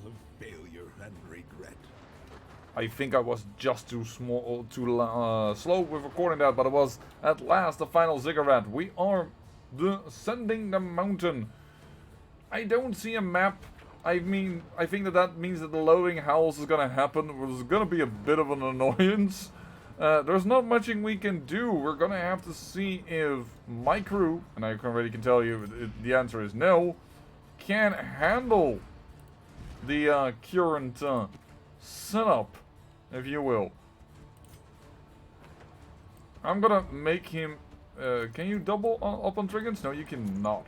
of failure and regret. I think I was just too slow with recording that, but it was at last the final ziggurat. We are descending the mountain. I don't see a map. I mean, I think that means that the loading house is gonna happen. It's gonna be a bit of an annoyance. There's not much we can do. We're gonna have to see if my crew, and I already can tell you the answer is no, can handle the current setup, if you will. I'm gonna make him... can you double up on triggers? No, you cannot.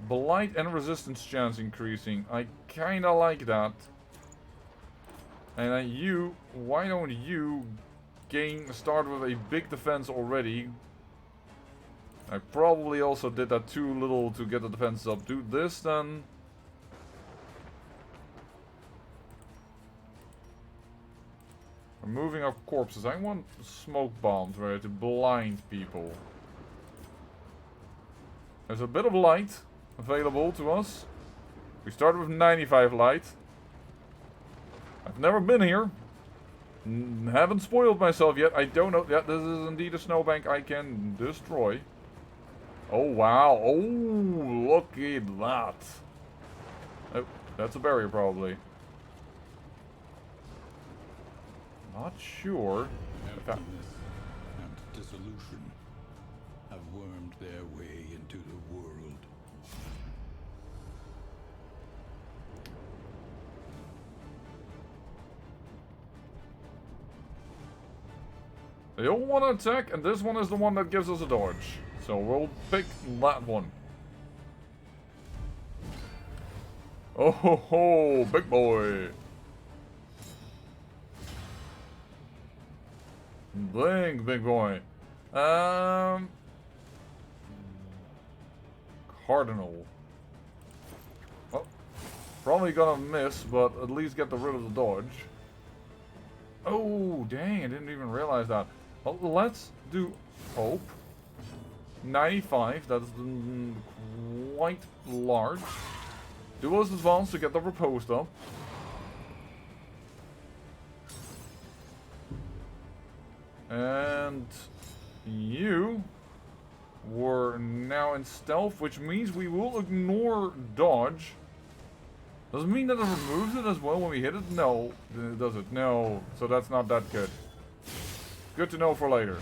Blight and resistance chance increasing. I kinda like that. And then you, why don't you start with a big defense already? I probably also did that too little to get the defense up. Do this then. Removing of corpses. I want smoke bombs ready to blind people. There's a bit of light available to us. We started with 95 light. I've never been here. Haven't spoiled myself yet. I don't know. Yeah, this is indeed a snowbank I can destroy. Oh, wow. Oh, look at that. Oh, that's a barrier probably. Not sure. Emptiness and dissolution have wormed their way into the world. They all want to attack, and this one is the one that gives us a dodge. So we'll pick that one. Oh ho ho, big boy. Big boy. Cardinal. Oh, probably gonna miss, but at least get rid of the dodge. Oh, dang, I didn't even realize that. Well, let's do hope. 95, that's quite large. Duelist advance to get the riposte up. And you were now in stealth, which means we will ignore dodge. Does it mean that it removes it as well when we hit it? No. Does it? No. So that's not that good. Good to know for later.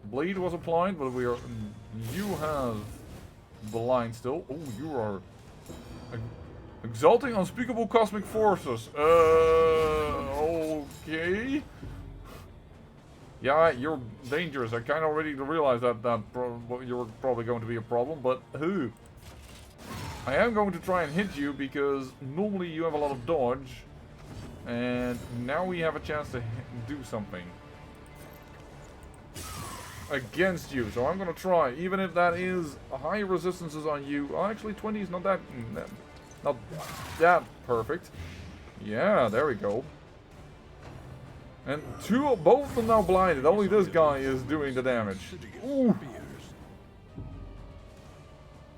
Bleed was applied, but we are... You have blind still. Oh, you are... Exalting unspeakable cosmic forces. Okay. Yeah, you're dangerous. I kind of already realized that you're probably going to be a problem, but who? I am going to try and hit you because normally you have a lot of dodge, and now we have a chance to do something against you. So I'm going to try, even if that is high resistances on you. Oh, actually, 20 is not that perfect. Yeah, there we go. And both of them now blinded. Only this guy is doing the damage. Ooh.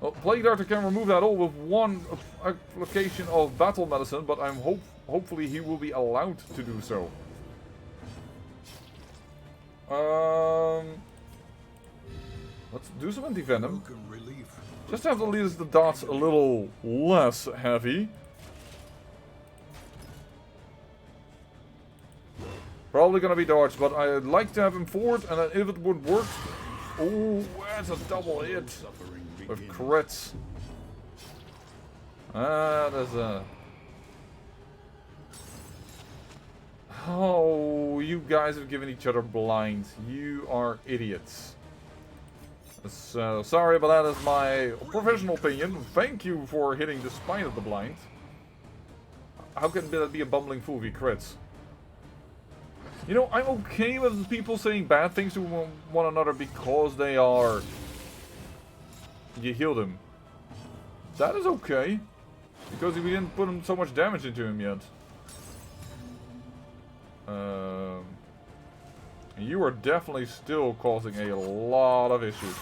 Well, Plague Darter can remove that all with one application of battle medicine, but I'm hopefully he will be allowed to do so. Let's do some anti-venom. Just have to leave the dots a little less heavy. Probably gonna be dodged, but I'd like to have him forward, and if it would work... Oh, that's a double hit with crits. There's a... Oh, you guys have given each other blinds. You are idiots. So, sorry, but that is my professional opinion. Thank you for hitting the spine of the blind. How can that be a bumbling fool if he crits? You know, I'm okay with people saying bad things to one another because they are... You healed him. That is okay. Because we didn't put so much damage into him yet. You are definitely still causing a lot of issues.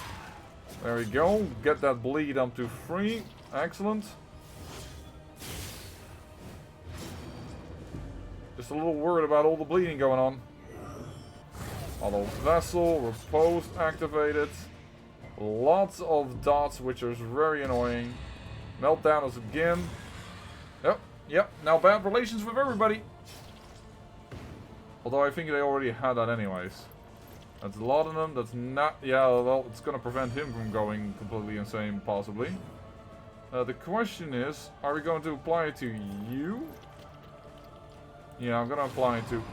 There we go. Get that bleed up to 3. Excellent. Just a little worried about all the bleeding going on. Auto vessel, repose activated. Lots of dots, which is very annoying. Meltdown is again. Yep. Now bad relations with everybody. Although I think they already had that anyways. That's a lot of them. That's not... Yeah, well, it's going to prevent him from going completely insane, possibly. The question is, are we going to apply it to you? Yeah, I'm going to apply it to...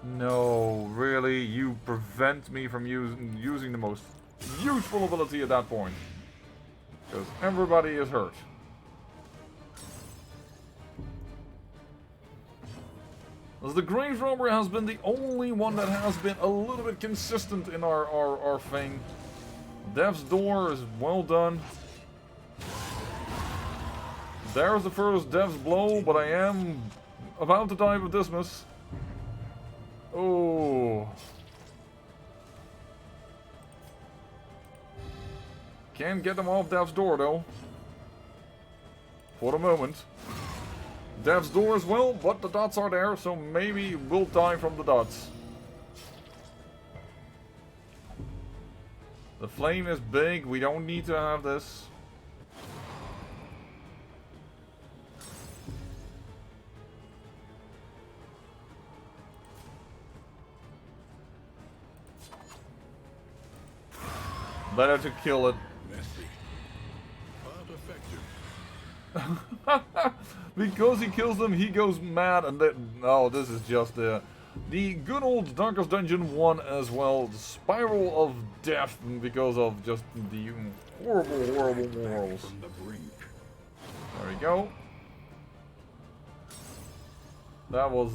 No, really? You prevent me from using the most useful ability at that point. Because everybody is hurt. As the Grave Robber has been the only one that has been a little bit consistent in our thing. Death's Door is well done. There's the first Death's Blow, but I am about to die with Dismas. Oh. Can't get them off Death's Door though. For the moment. Death's Door as well, but the dots are there, so maybe we'll die from the dots. The flame is big, we don't need to have this. Better to kill it. Messy, but effective. Because he kills them, he goes mad, and then... Oh, this is just the good old Darkest Dungeon 1 as well. The Spiral of Death, because of just the horrible morals. From the brink. There we go. That was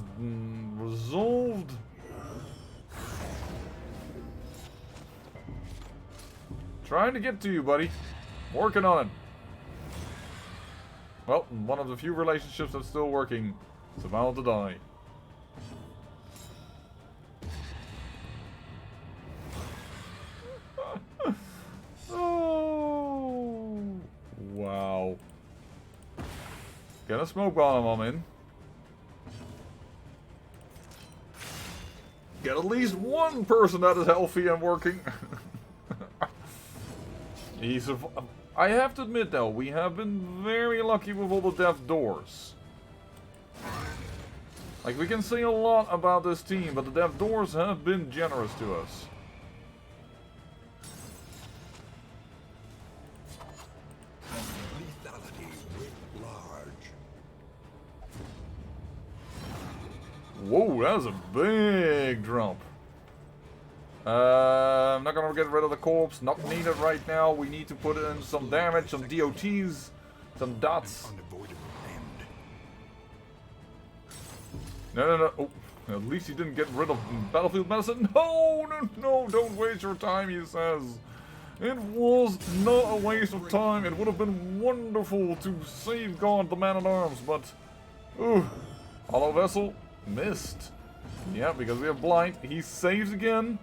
resolved. Trying to get to you, buddy. Working on it. Well, one of the few relationships that's still working. It's about to die. Oh, wow. Get a smoke bomb on him in. Get at least one person that is healthy and working. I have to admit though, we have been very lucky with all the Death's Doors. Like, we can say a lot about this team, but the Death's Doors have been generous to us. Lethality writ large. Whoa, that's a big drop. I'm not gonna get rid of the corpse, not needed right now. We need to put in some damage, some DOTs, some dots. Unavoidable end. No. Oh, at least he didn't get rid of battlefield medicine. No, don't waste your time, he says. It was not a waste of time. It would have been wonderful to safeguard the man-at-arms, but... Ooh. Hollow Vessel, missed. Yeah, because we have blind. He saves again.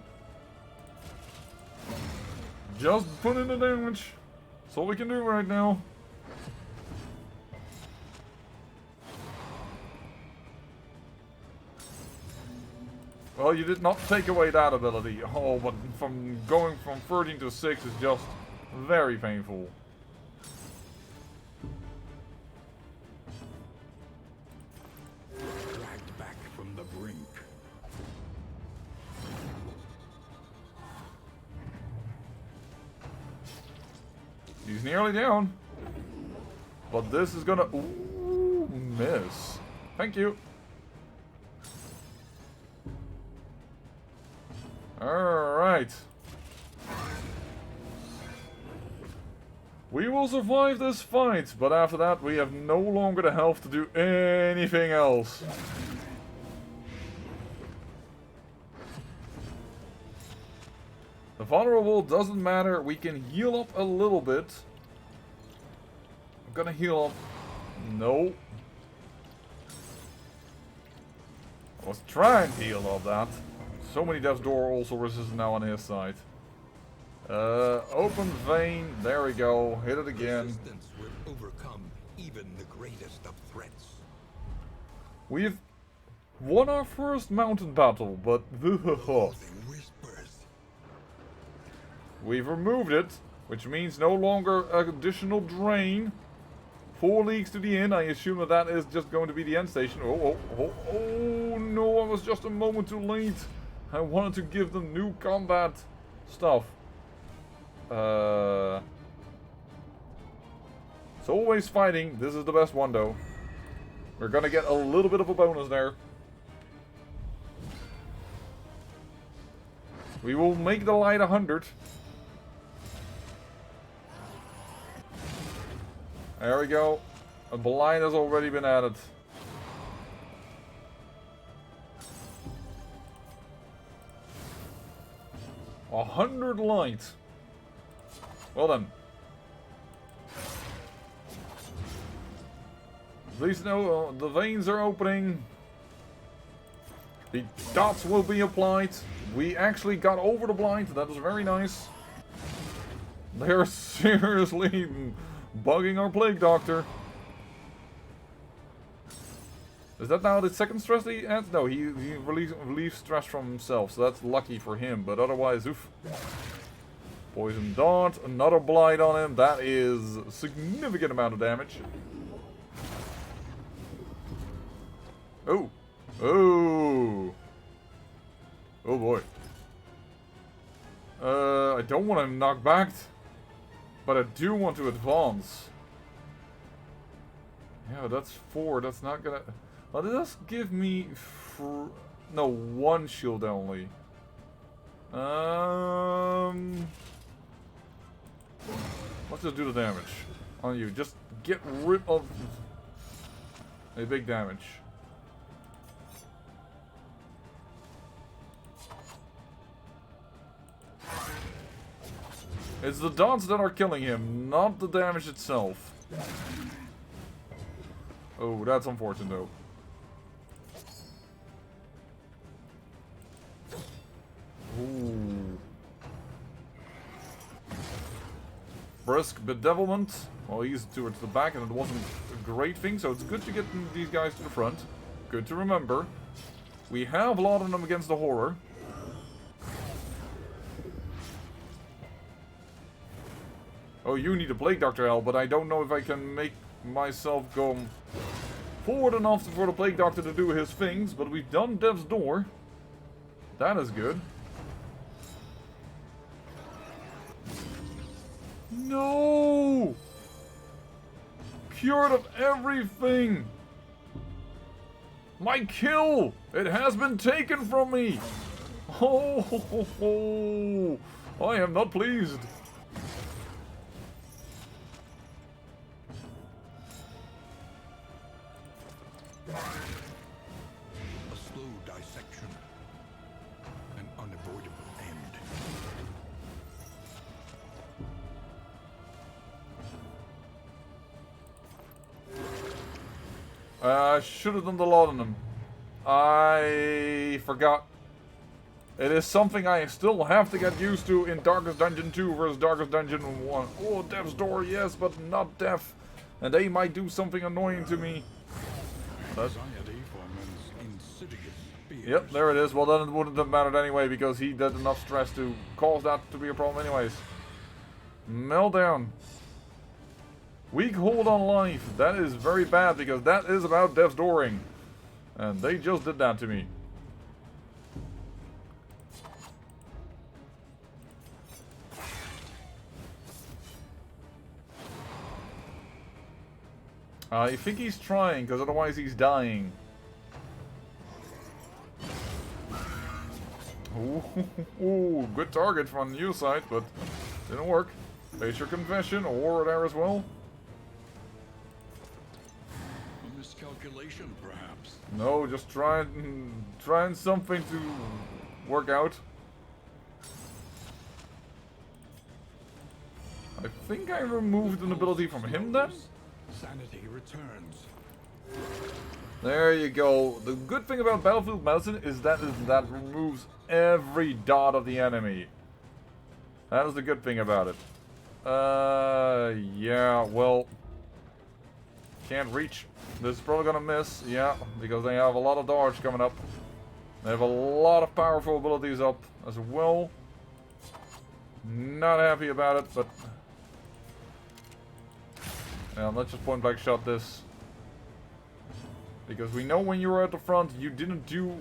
Just put in the damage. That's all we can do right now. Well, you did not take away that ability. Oh, but from going from 13 to 6 is just very painful. Dragged back from the brink. He's nearly down. But this is gonna... Ooh, miss. Thank you. Alright. We will survive this fight, but after that we have no longer the health to do anything else. The vulnerable doesn't matter, we can heal up a little bit. I'm gonna heal up. No. I was trying to heal up that. So many Death's Door also resistant now on his side. Open vein. There we go. Hit it again. Resistance will overcome even the greatest of threats. We've won our first mountain battle, but Loathing whispers. we've removed it, which means no longer additional drain. 4 leagues to the inn. I assume that that is just going to be the end station. Oh no, I was just a moment too late. I wanted to give them new combat stuff. It's always fighting. This is the best one though. We're gonna get a little bit of a bonus there. We will make the light 100. There we go. A blind has already been added. A 100 light. Well done. Please know the veins are opening. The dots will be applied. We actually got over the blind. That was very nice. They're seriously bugging our plague doctor. Is that now the second stress that he adds? No, he relieves stress from himself, so that's lucky for him. But otherwise, oof. Poison dart, another blight on him. That is a significant amount of damage. Oh. Oh. Oh boy. I don't want him knocked back, but I do want to advance. Yeah, that's 4. That's not gonna... Well, this give me... No, 1 shield only. Let's just do the damage on you. Just get rid of a big damage. It's the dots that are killing him, not the damage itself. Oh, that's unfortunate though. Ooh. Brisk bedevilment. Well, he's towards the back and it wasn't a great thing, so it's good to get these guys to the front. Good to remember. We have a lot of them against the horror. Oh, you need a plague doctor help, but I don't know if I can make myself go forward enough for the plague doctor to do his things, but we've done Death's Door. That is good. No! Cured of everything! My kill! It has been taken from me! Oh, I am not pleased. A slow dissection. An unavoidable end. I should have done the lot on them. I forgot. It is something I still have to get used to in Darkest Dungeon 2 versus Darkest Dungeon 1. Oh, Death's Door, yes, but not Death. And they might do something annoying to me. Anxiety for men's insidious fears. Yep, there it is. Well, then it wouldn't have mattered anyway because he did enough stress to cause that to be a problem anyways. Meltdown. Weak hold on life. That is very bad because that is about Death's Dooring. And they just did that to me. I think he's trying, because otherwise he's dying. Ooh, good target from your side, but didn't work. Face your confession, or there as well. A miscalculation, perhaps. No, just trying something to work out. I think I removed an ability from him then? Sanity returns. There you go. The good thing about Battlefield Medicine is that that removes every dot of the enemy. That is the good thing about it. Yeah, well... Can't reach. This is probably gonna miss, yeah, because they have a lot of dodge coming up. They have a lot of powerful abilities up as well. Not happy about it, but... Yeah, let's just point blank shot this. Because we know when you were at the front, you didn't do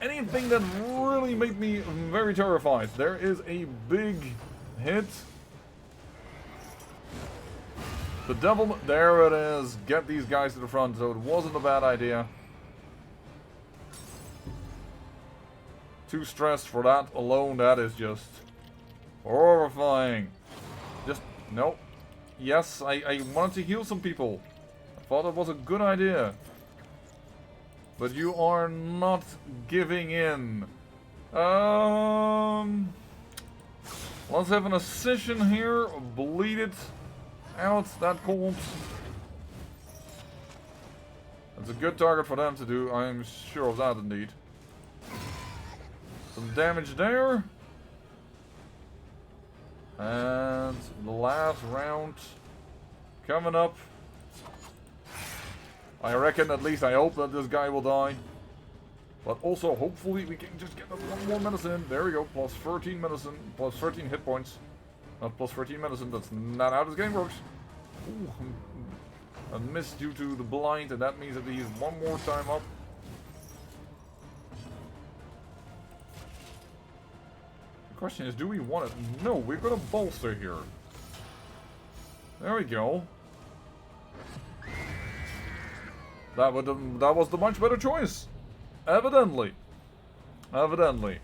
anything that really made me very terrified. There is a big hit. The devil, there it is. Get these guys to the front, so it wasn't a bad idea. Too stressed for that alone, that is just horrifying. Just, no. Yes, I wanted to heal some people. I thought it was a good idea. But you are not giving in. Let's have an incision here. Bleed it out, that cold. That's a good target for them to do, I'm sure of that indeed. Some damage there. And the last round coming up. I reckon, at least I hope that this guy will die. But also, hopefully, we can just get one more medicine. There we go, plus 13 medicine, plus 13 hit points. Not plus 13 medicine, that's not how this game works. Ooh, a miss due to the blind, and that means that he's one more time up. The question is, do we want it? No, we're gonna bolster here. There we go. That was the much better choice. Evidently. Evidently.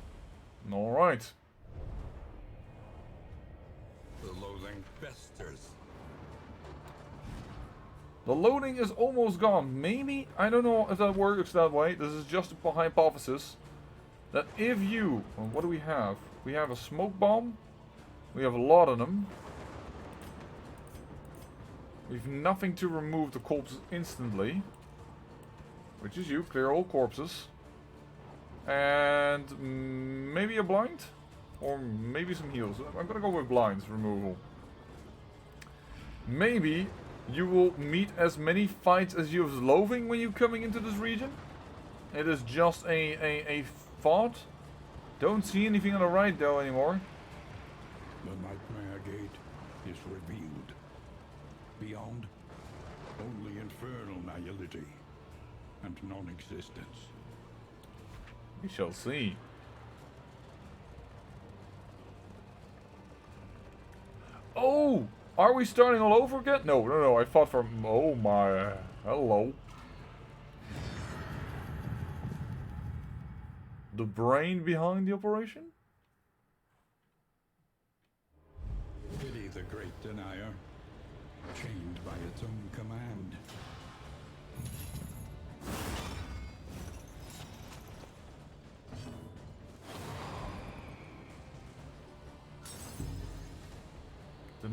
Alright. The loathing festers. The loading is almost gone. Maybe, I don't know if that works that way. This is just a hypothesis. That if you... Well, what do we have? We have a smoke bomb. We have a lot of them. We have nothing to remove the corpses instantly. Which is you. Clear all corpses. And maybe a blind? Or maybe some heals. I'm gonna go with blinds removal. Maybe you will meet as many fights as you have loathing when you're coming into this region. It is just a thought. Don't see anything on the right though anymore. The Nightmare Gate is revealed. Beyond, only infernal nihility and non-existence. We shall see. Oh! Are we starting all over again? No, I thought from... Oh my... hello. The brain behind the operation? Pity the great denier, chained by its own command. The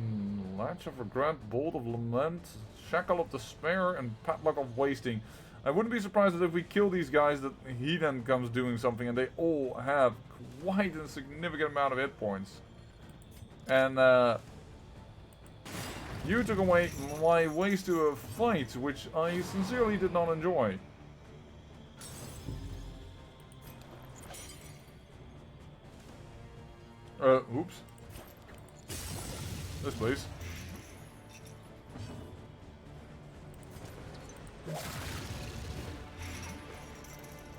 Latch of Regret, Bolt of Lament, Shackle of Despair, and Padlock of Wasting. I wouldn't be surprised if we kill these guys that he then comes doing something and they all have quite a significant amount of hit points. And you took away my ways to a fight, which I sincerely did not enjoy. Oops. This place.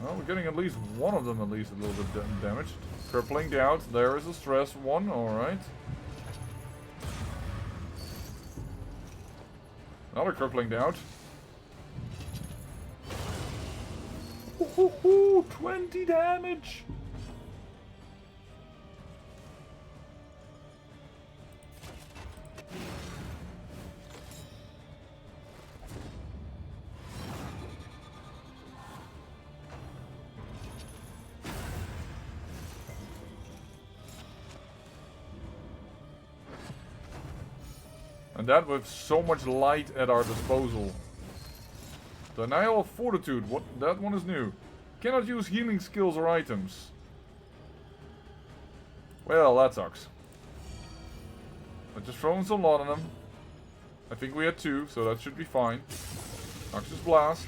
Well, we're getting at least one of them a little bit damaged. Crippling doubt. There is a stress one. Alright. Another crippling doubt. Ooh, 20 damage! And that with so much light at our disposal. Denial of Fortitude, what? That one is new. Cannot use healing skills or items. Well, that sucks. I just thrown some lot on them. I think we had 2, so that should be fine. Noxious Blast.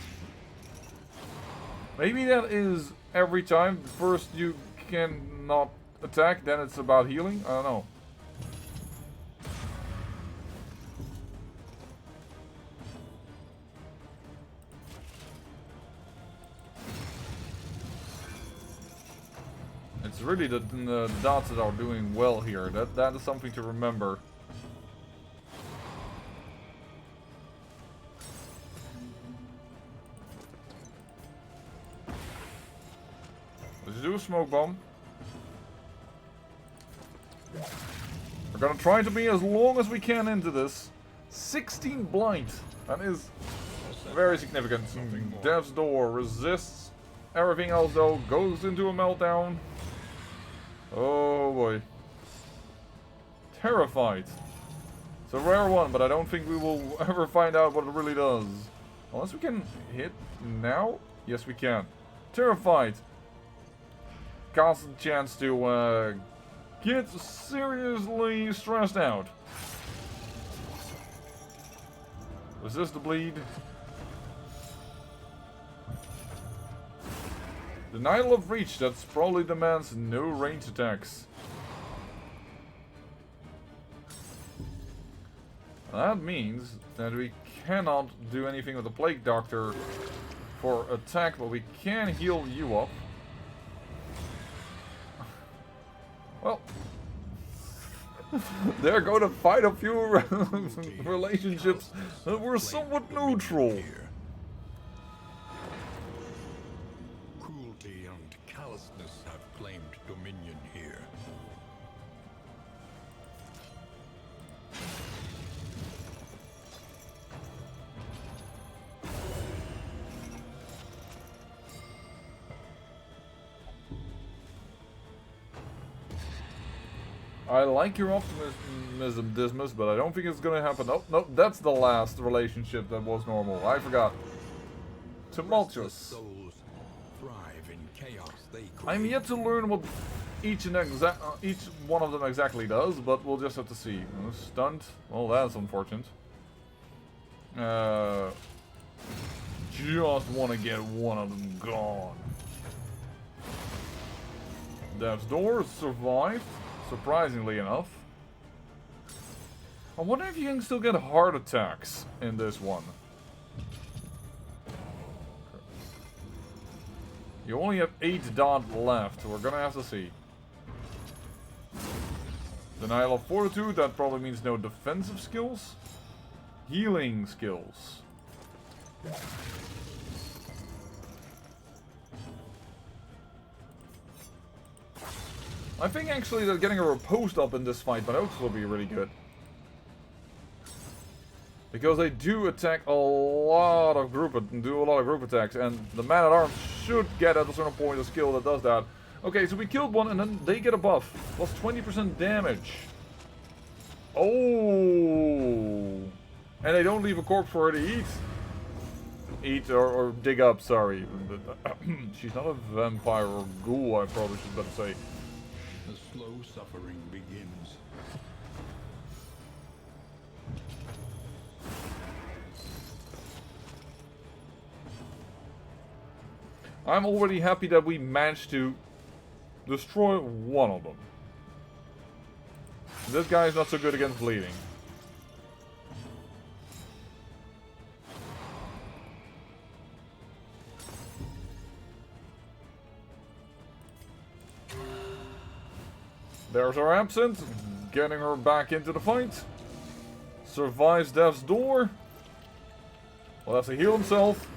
Maybe that is every time. First you cannot attack, then it's about healing. I don't know. It's really the dots that are doing well here. That is something to remember. Let's do a smoke bomb. We're gonna try to be as long as we can into this. 16 blind. That is very significant. Death's Door resists. Everything else though goes into a meltdown. Oh boy. Terrified. It's a rare one, but I don't think we will ever find out what it really does. Unless we can hit now? Yes, we can. Terrified. Constant chance to get seriously stressed out. Resist the bleed. Denial of reach, that probably demands no range attacks. That means that we cannot do anything with the Plague Doctor for attack, but we can heal you up. Well, there go to fight a few relationships that were somewhat neutral. Cruelty and callousness have claimed dominion here. I like your optimism, Dismas, but I don't think it's gonna happen. Oh, no, that's the last relationship that was normal. I forgot. Tumultuous. Souls thrive in chaos they create. I'm yet to learn what each one of them exactly does, but we'll just have to see. Stunned. Well, that's unfortunate. Just want to get one of them gone. Death's Door survived. Surprisingly enough. I wonder if you can still get heart attacks in this one. You only have 8 dot left. We're gonna have to see. Denial of Fortitude, that probably means no defensive skills. Healing skills. I think actually that getting a riposte up in this fight by Oaks will be really good. Because they do attack a lot of group attacks, and the man-at-arms should get at a certain point a skill that does that. Okay, so we killed one and then they get a buff. Plus 20% damage. Oh, and they don't leave a corpse for her to eat. Eat or dig up, sorry. She's not a vampire or ghoul, I probably should better say. The slow suffering begins. I'm already happy that we managed to destroy one of them. This guy is not so good against bleeding. There's our absent, getting her back into the fight. Survives Death's Door. Will have to heal himself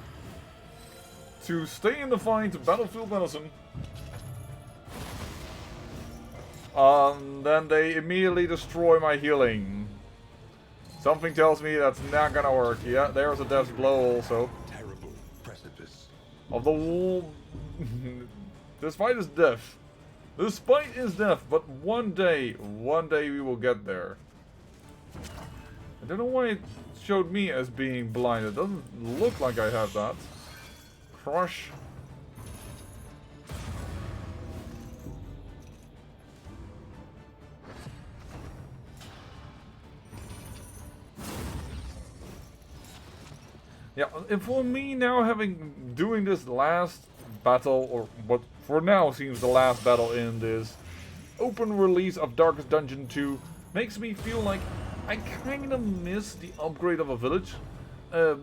to stay in the fight, Battlefield Medicine. Then they immediately destroy my healing. Something tells me that's not gonna work. Yeah, there's a Death's Blow also. Terrible precipice. Of the wall. This fight is death. This fight is death, but one day we will get there. I don't know why it showed me as being blind. It doesn't look like I have that. Crush. Yeah, and for me now, doing this last battle, or what for now seems the last battle in this open release of Darkest Dungeon 2, makes me feel like I kind of miss the upgrade of a village.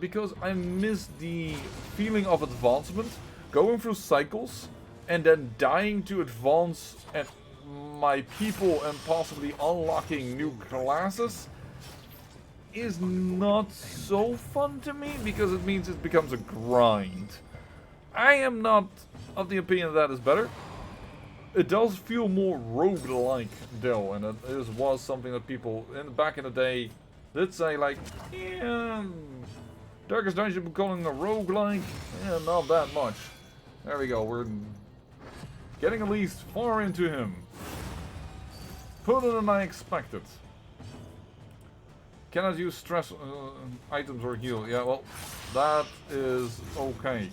Because I miss the feeling of advancement, going through cycles, and then dying to advance and my people and possibly unlocking new classes is not so fun to me, because it means it becomes a grind. I am not of the opinion that is better. It does feel more roguelike though, and it was something that people back in the day did say, like, yeah, Darkest Dungeon becoming a roguelike, yeah, not that much. There we go, we're getting at least far into him. Further than I expected. Cannot use stress items or heal. Yeah, well, that is okay.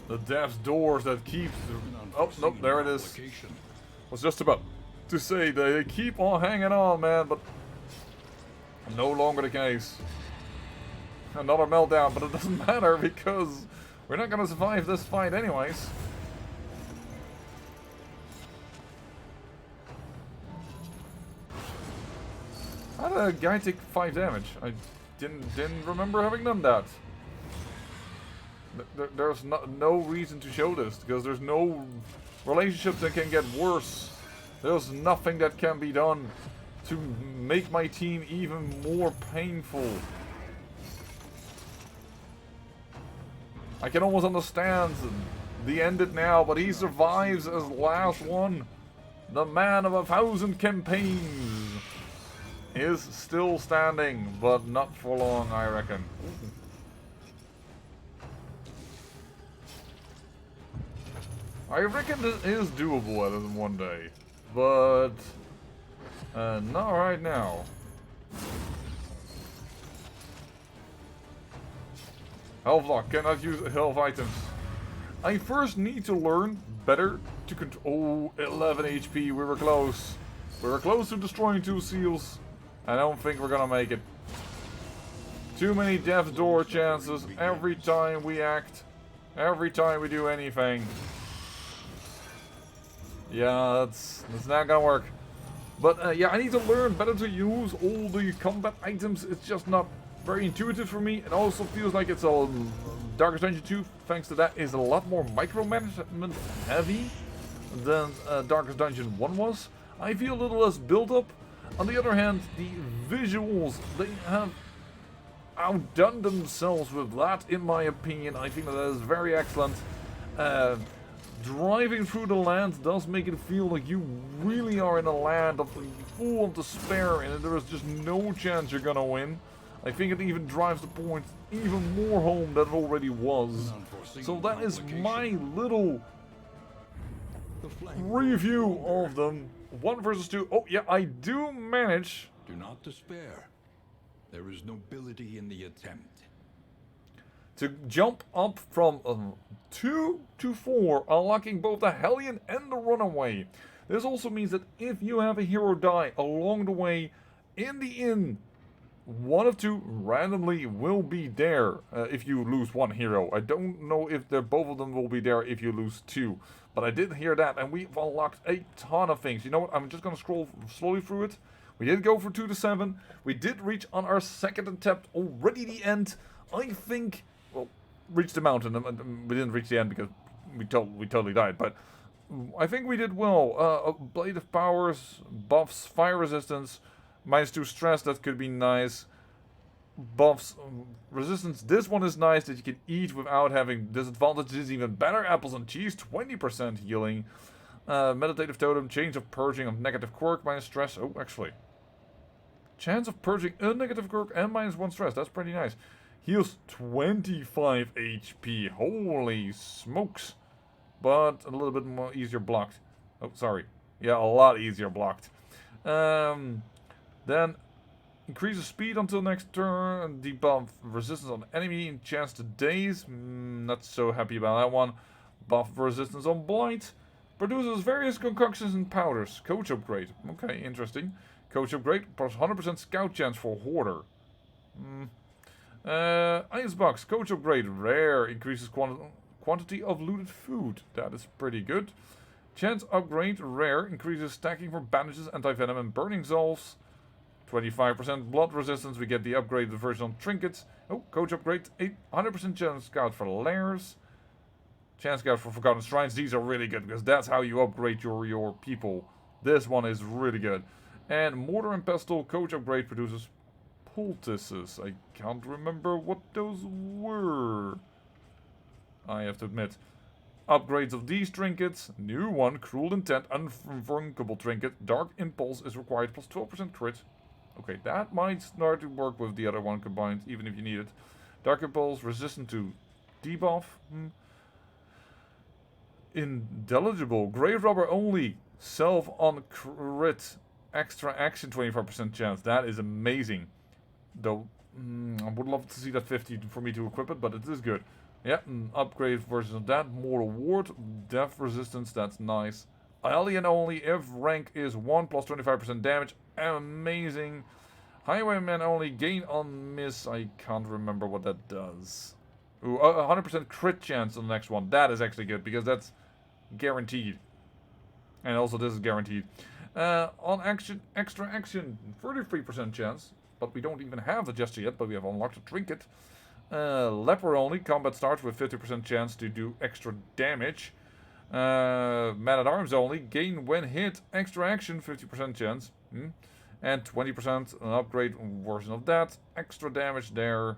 The death's doors that keep... Oh, nope, there it is. Was just about to say they keep on hanging on, man, but no longer the case. Another meltdown, but it doesn't matter because we're not gonna survive this fight anyways. How did a guy take 5 damage? I didn't remember having done that. There's no reason to show this, because there's no relationship that can get worse. There's nothing that can be done to make my team even more painful. I can almost understand the end it now, but he survives as last one. The man of 1,000 campaigns is still standing, but not for long, I reckon. I reckon this is doable in one day, but not right now. Health lock, cannot use health items. I first need to learn better to control... Oh, 11 HP, we were close. We were close to destroying 2 seals. I don't think we're gonna make it. Too many death door chances every time we act. Every time we do anything. Yeah, that's not gonna work. But yeah, I need to learn better to use all the combat items. It's just not very intuitive for me. It also feels like it's a Darkest Dungeon 2, thanks to that, is a lot more micromanagement heavy than Darkest Dungeon 1 was. I feel a little less built up. On the other hand, the visuals, they have outdone themselves with that, in my opinion. I think that is very excellent. Driving through the land does make it feel like you really are in a land of full of despair, and there is just no chance you're gonna win. I think it even drives the point even more home than it already was. So that is my little review of them. 1 versus 2. Oh yeah, I do manage. Do not despair. There is nobility in the attempt. To jump up from 2 to 4, unlocking both the Hellion and the Runaway. This also means that if you have a hero die along the way in the inn, one of 2 randomly will be there if you lose 1 hero. I don't know if both of them will be there if you lose 2. But I did hear that, and we've unlocked a ton of things. You know what? I'm just going to scroll slowly through it. We did go for 2 to 7. We did reach on our second attempt already the end. I think... Well, reached the mountain. We didn't reach the end because we totally died. But I think we did well. Blade of Powers, buffs, fire resistance, -2 stress. That could be nice. Buffs, resistance. This one is nice that you can eat without having disadvantages. Even better. Apples and cheese, 20% healing. Meditative totem, change of purging of negative quirk, -, stress. Oh, actually. Chance of purging a negative quirk and -1 stress. That's pretty nice. Heals 25 HP. Holy smokes. But a little bit more easier blocked. Oh, sorry. Yeah, a lot easier blocked. Then increases speed until next turn. Debuff resistance on enemy and chance to daze. Not so happy about that one. Buff resistance on blight. Produces various concoctions and powders. Coach upgrade. Okay, interesting. Coach upgrade, plus 100% scout chance for Hoarder. Icebox, coach upgrade, rare, increases quantity of looted food. That is pretty good. Chance upgrade, rare, increases stacking for bandages, anti-venom and burning salves. 25% blood resistance, we get the upgraded version on trinkets. Oh, coach upgrade, 100% chance scout for lairs. Chance scout for forgotten shrines, these are really good because that's how you upgrade your people. This one is really good. And mortar and pestle, coach upgrade produces poultices. I can't remember what those were. I have to admit. Upgrades of these trinkets. New one, Cruel Intent, Unforgettable Trinket. Dark Impulse is required, plus 12% crit. Okay, that might start to work with the other one combined, even if you need it. Dark Impulse, resistant to debuff. Indeligible. Grave Robber only. Self on crit. Extra action, 25% chance. That is amazing. Though, I would love to see that 50 for me to equip it, but it is good. Yeah, an upgrade version of that. Mortal Ward, death resistance, that's nice. Alien only if rank is 1 plus 25% damage. Amazing. Highwayman only, gain on miss. I can't remember what that does. Ooh, 100% crit chance on the next one. That is actually good because that's guaranteed. And also this is guaranteed. On action, extra action, 33% chance. But we don't even have the gesture yet, but we have unlocked a trinket. Leper only, combat starts with 50% chance to do extra damage. Man-at-Arms only, gain when hit, extra action, 50% chance. And 20% an upgrade version of that. Extra damage there.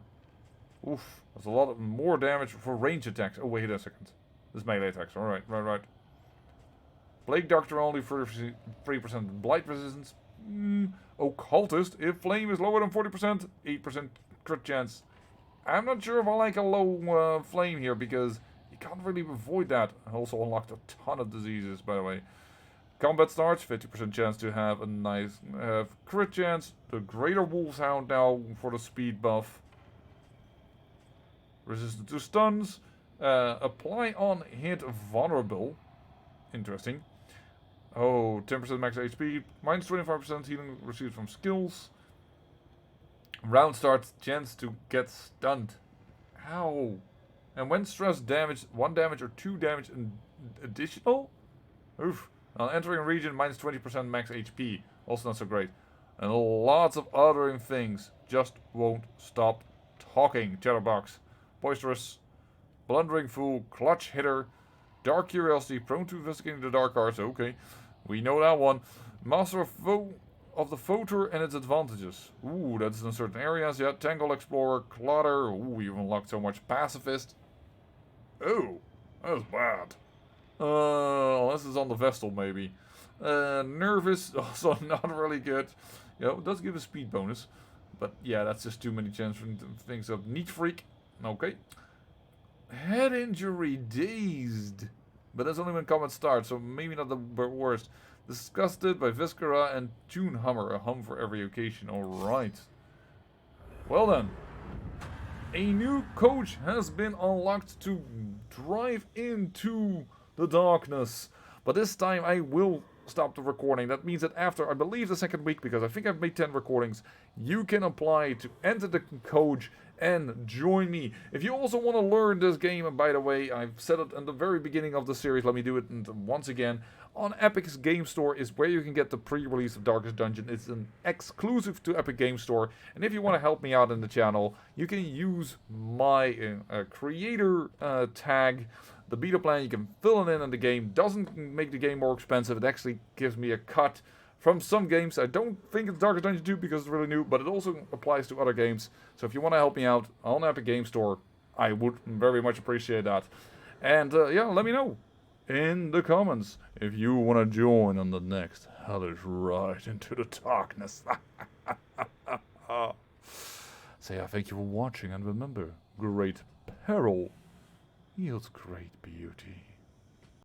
Oof, that's a lot of more damage for range attacks. Oh, wait a second. This is melee attacks, alright, right. Plague Doctor only, 3% blight resistance. Occultist, if flame is lower than 40%, 8% crit chance. I'm not sure if I like a low flame here because you can't really avoid that. I also unlocked a ton of diseases, by the way. Combat starts, 50% chance to have a nice crit chance. The Greater Wolf's Hound now for the speed buff. Resistant to stuns. Apply on hit vulnerable. Interesting. Oh, 10% max HP, minus 25% healing received from skills. Round starts, chance to get stunned. Ow. And when stressed, damage, 1 damage or 2 damage additional? Oof. On entering a region, minus 20% max HP. Also not so great. And lots of other things. Just won't stop talking. Chatterbox. Boisterous. Blundering Fool. Clutch Hitter. Dark Curiosity. Prone to investigating the dark arts. Okay. We know that one. Master of the Photor and its advantages. Ooh, that's in certain areas. Yeah, Tangle Explorer, Clutter. Ooh, we unlocked so much Pacifist. Oh, that's bad. Unless it's on the Vestal, maybe. Nervous, also not really good. Yeah, it does give a speed bonus. But yeah, that's just too many things up. Neat Freak. Okay. Head injury, dazed. But that's only when combat starts, so maybe not the worst. Disgusted by Viscera and Tune Hummer. A hum for every occasion. Alright. Well then. A new coach has been unlocked to drive into the darkness. But this time I will stop the recording. That means that after, I believe, the second week, because I think I've made 10 recordings, you can apply to enter the coach and join me. If you also want to learn this game, and by the way, I've said it in the very beginning of the series, let me do it once again. On Epic's Game Store is where you can get the pre-release of Darkest Dungeon. It's an exclusive to Epic Game Store. And if you want to help me out in the channel, you can use my creator tag, the beta plan. You can fill it in the game. Doesn't make the game more expensive. It actually gives me a cut from some games. I don't think it's Darkest Dungeon 2 because it's really new, but it also applies to other games. So if you want to help me out on Epic Game Store, I would very much appreciate that. And yeah, let me know in the comments if you want to join on the next hellish ride into the darkness. Say thank you for watching, and remember, great peril yields great beauty.